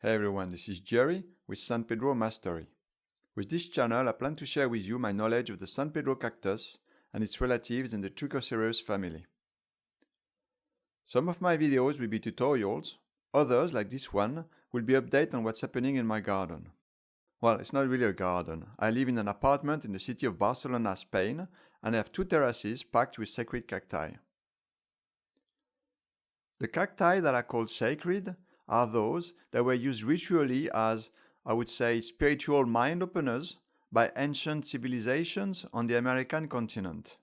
Hey everyone, this is Jerry with San Pedro Mastery. With this channel, I plan to share with you my knowledge of the San Pedro cactus and its relatives in the Trichocereus family. Some of my videos will be tutorials, others, like this one, will be updates on what's happening in my garden. Well, it's not really a garden. I live in an apartment in the city of Barcelona, Spain, and I have 2 terraces packed with sacred cacti. The cacti that are called sacred are those that were used ritually as, I would say, spiritual mind openers by ancient civilizations on the American continent.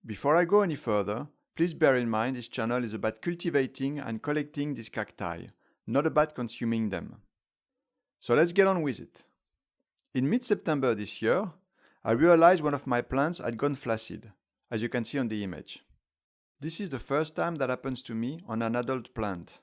Before I go any further, please bear in mind this channel is about cultivating and collecting these cacti, not about consuming them. So let's get on with it. In mid-September this year, I realized one of my plants had gone flaccid, as you can see on the image. This is the first time that happens to me on an adult plant,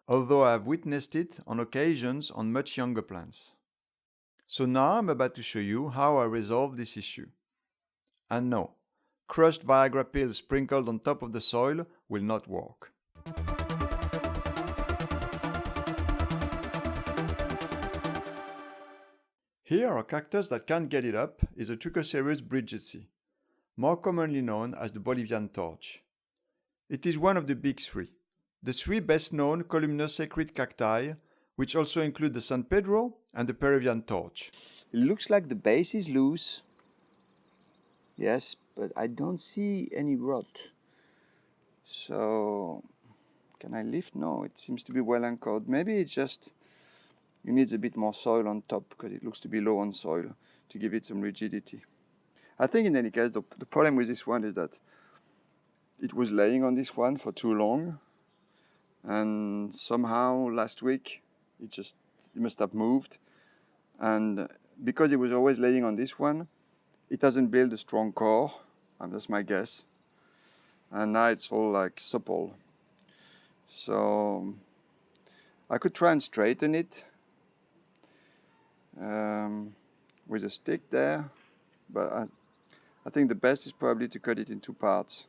although I have witnessed it on occasions on much younger plants. So now I'm about to show you how I resolve this issue. And no, crushed Viagra pills sprinkled on top of the soil will not work. Here, a cactus that can't get it up is a Trichocereus Bridgesii, more commonly known as the Bolivian Torch. It is one of the big 3, the 3 best known columnar sacred cacti, which also include the San Pedro and the Peruvian Torch. It looks like the base is loose. Yes, but I don't see any rot. So, can I lift? No, it seems to be well anchored. Maybe it's just, it needs a bit more soil on top because it looks to be low on soil to give it some rigidity. I think in any case, the problem with this one is that it was laying on this one for too long, and somehow last week it must have moved, and because it was always laying on this one, it hasn't built a strong core, and that's my guess, and now it's all like supple. So I could try and straighten it with a stick there, but I think the best is probably to cut it in 2 parts.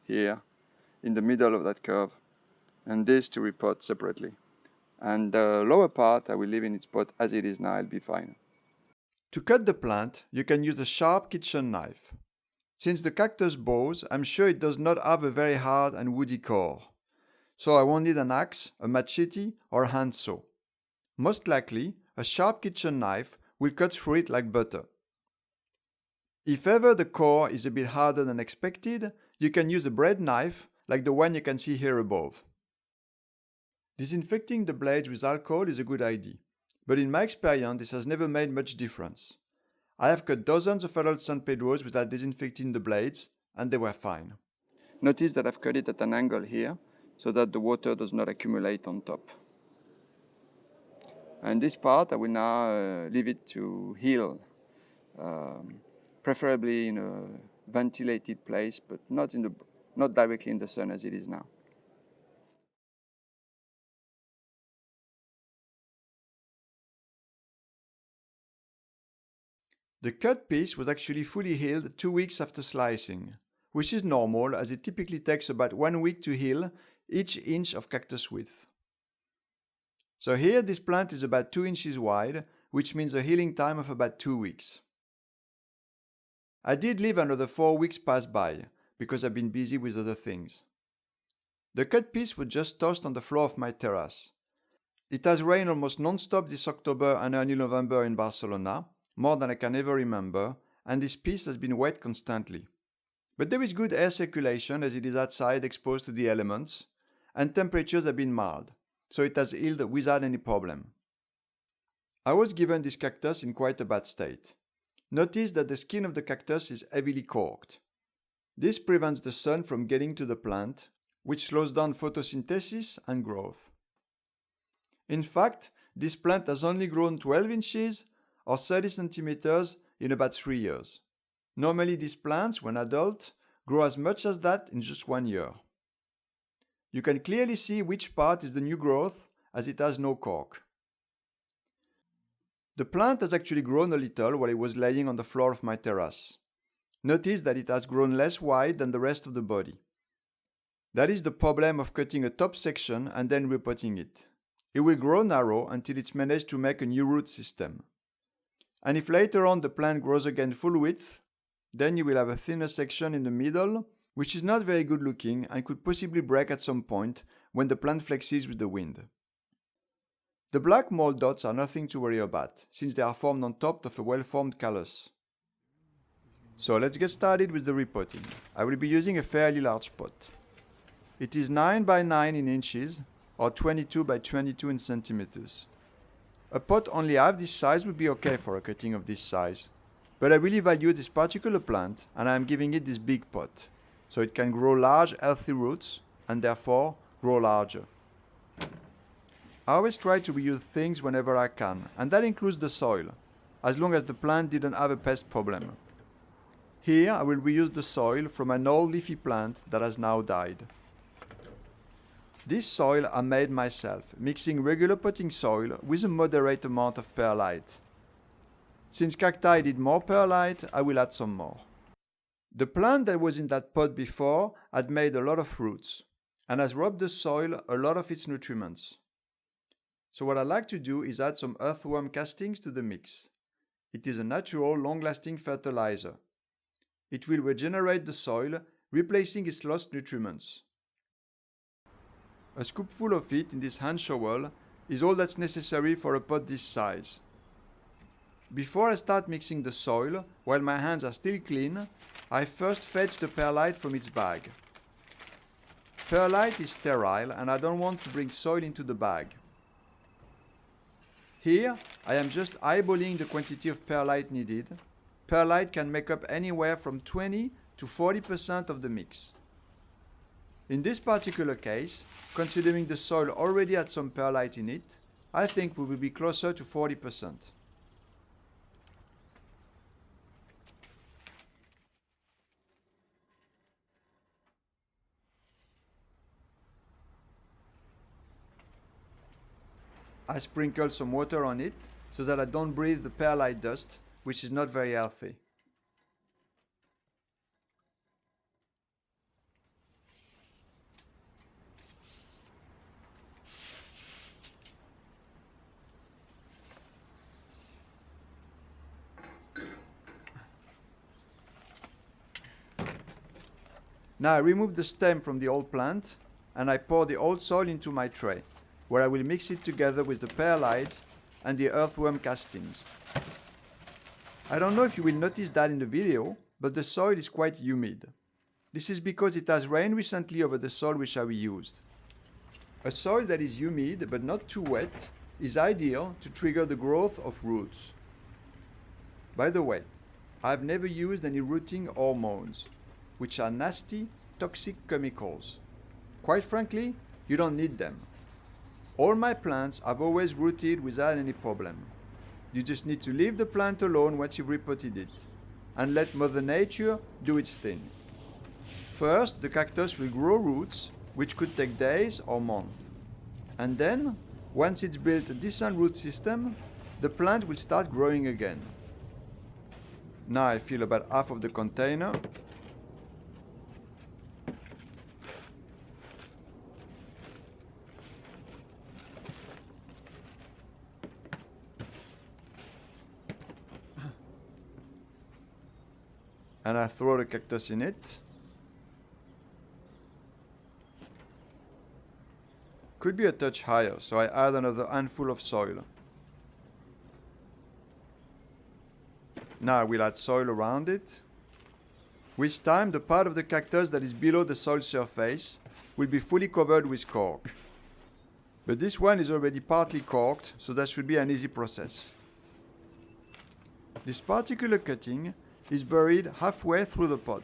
Here, in the middle of that curve, and this to repot separately. And the lower part I will leave in its pot as it is now, I'll be fine. To cut the plant, you can use a sharp kitchen knife. Since the cactus bows, I'm sure it does not have a very hard and woody core. So I won't need an axe, a machete, or a handsaw. Most likely, a sharp kitchen knife will cut through it like butter. If ever the core is a bit harder than expected, you can use a bread knife like the one you can see here above. Disinfecting the blades with alcohol is a good idea, but in my experience this has never made much difference. I have cut dozens of adult San Pedros without disinfecting the blades, and they were fine. Notice that I've cut it at an angle here, so that the water does not accumulate on top. And this part I will now leave it to heal, preferably in a ventilated place, but not directly in the sun as it is now. The cut piece was actually fully healed 2 weeks after slicing, which is normal as it typically takes about 1 week to heal each inch of cactus width. So here this plant is about 2 inches wide, which means a healing time of about 2 weeks. I did leave another 4 weeks pass by, because I've been busy with other things. The cut piece was just tossed on the floor of my terrace. It has rained almost non-stop this October and early November in Barcelona, more than I can ever remember, and this piece has been wet constantly. But there is good air circulation as it is outside exposed to the elements, and temperatures have been mild, so it has healed without any problem. I was given this cactus in quite a bad state. Notice that the skin of the cactus is heavily corked. This prevents the sun from getting to the plant, which slows down photosynthesis and growth. In fact, this plant has only grown 12 inches or 30 centimeters in about 3 years. Normally these plants, when adult, grow as much as that in just 1 year. You can clearly see which part is the new growth as it has no cork. The plant has actually grown a little while it was laying on the floor of my terrace. Notice that it has grown less wide than the rest of the body. That is the problem of cutting a top section and then repotting it. it will grow narrow until it's managed to make a new root system. And if later on the plant grows again full width, then you will have a thinner section in the middle, which is not very good looking and could possibly break at some point when the plant flexes with the wind. The black mold dots are nothing to worry about, since they are formed on top of a well-formed callus. So let's get started with the repotting. I will be using a fairly large pot. It is 9 by 9 in inches, or 22 by 22 in centimeters. A pot only half this size would be okay for a cutting of this size, but I really value this particular plant and I am giving it this big pot, so it can grow large healthy roots and therefore grow larger. I always try to reuse things whenever I can, and that includes the soil, as long as the plant didn't have a pest problem. Here I will reuse the soil from an old leafy plant that has now died. This soil I made myself, mixing regular potting soil with a moderate amount of perlite. Since cacti did more perlite, I will add some more. The plant that was in that pot before had made a lot of roots and has robbed the soil a lot of its nutriments. So what I like to do is add some earthworm castings to the mix. It is a natural, long-lasting fertilizer. It will regenerate the soil, replacing its lost nutriments. A scoopful of it in this hand shovel is all that's necessary for a pot this size. Before I start mixing the soil, while my hands are still clean, I first fetch the perlite from its bag. Perlite is sterile and I don't want to bring soil into the bag. Here, I am just eyeballing the quantity of perlite needed. Perlite can make up anywhere from 20 to 40% of the mix. In this particular case, considering the soil already had some perlite in it, I think we will be closer to 40%. I sprinkle some water on it so that I don't breathe the perlite dust, which is not very healthy. Now I remove the stem from the old plant and I pour the old soil into my tray, where I will mix it together with the perlite and the earthworm castings. I don't know if you will notice that in the video, but the soil is quite humid. This is because it has rained recently over the soil which I reused. A soil that is humid but not too wet is ideal to trigger the growth of roots. By the way, I have never used any rooting hormones, which are nasty, toxic chemicals. Quite frankly, you don't need them. All my plants have always rooted without any problem. You just need to leave the plant alone once you've repotted it, and let Mother Nature do its thing. First, the cactus will grow roots, which could take days or months. And then, once it's built a decent root system, the plant will start growing again. Now I fill about half of the container. And I throw the cactus in it. Could be a touch higher, so I add another handful of soil. Now I will add soil around it. With time, the part of the cactus that is below the soil surface will be fully covered with cork. But this one is already partly corked, so that should be an easy process. This particular cutting is buried halfway through the pot.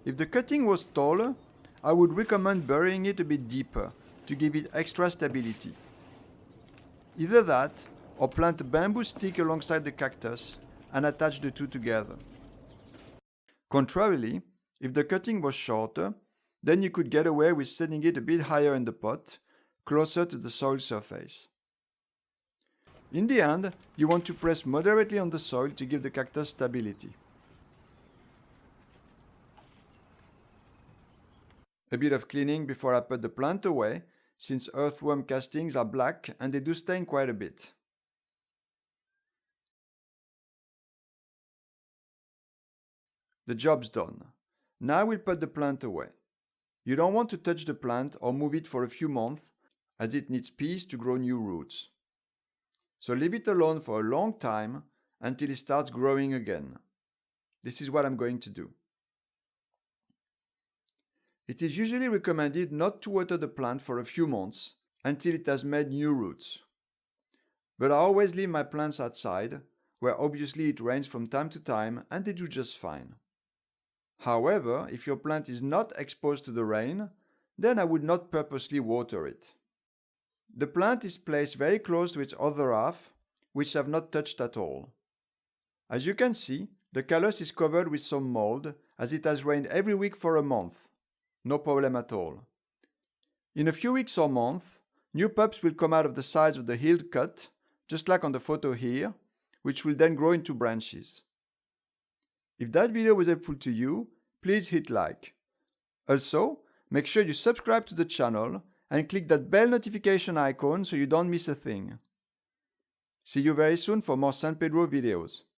If the cutting was taller, I would recommend burying it a bit deeper to give it extra stability. Either that, or plant a bamboo stick alongside the cactus and attach the two together. Contrarily, if the cutting was shorter, then you could get away with setting it a bit higher in the pot, closer to the soil surface. In the end, you want to press moderately on the soil to give the cactus stability. A bit of cleaning before I put the plant away since earthworm castings are black and they do stain quite a bit. The job's done. Now we'll put the plant away. You don't want to touch the plant or move it for a few months, as it needs peace to grow new roots. So leave it alone for a long time until it starts growing again. This is what I'm going to do. It is usually recommended not to water the plant for a few months until it has made new roots. But I always leave my plants outside, where obviously it rains from time to time and they do just fine. However, if your plant is not exposed to the rain, then I would not purposely water it. The plant is placed very close to its other half, which I have not touched at all. As you can see, the callus is covered with some mold, as it has rained every week for a month. No problem at all. In a few weeks or months, new pups will come out of the sides of the healed cut, just like on the photo here, which will then grow into branches. If that video was helpful to you, please hit like. Also, make sure you subscribe to the channel and click that bell notification icon so you don't miss a thing. See you very soon for more San Pedro videos.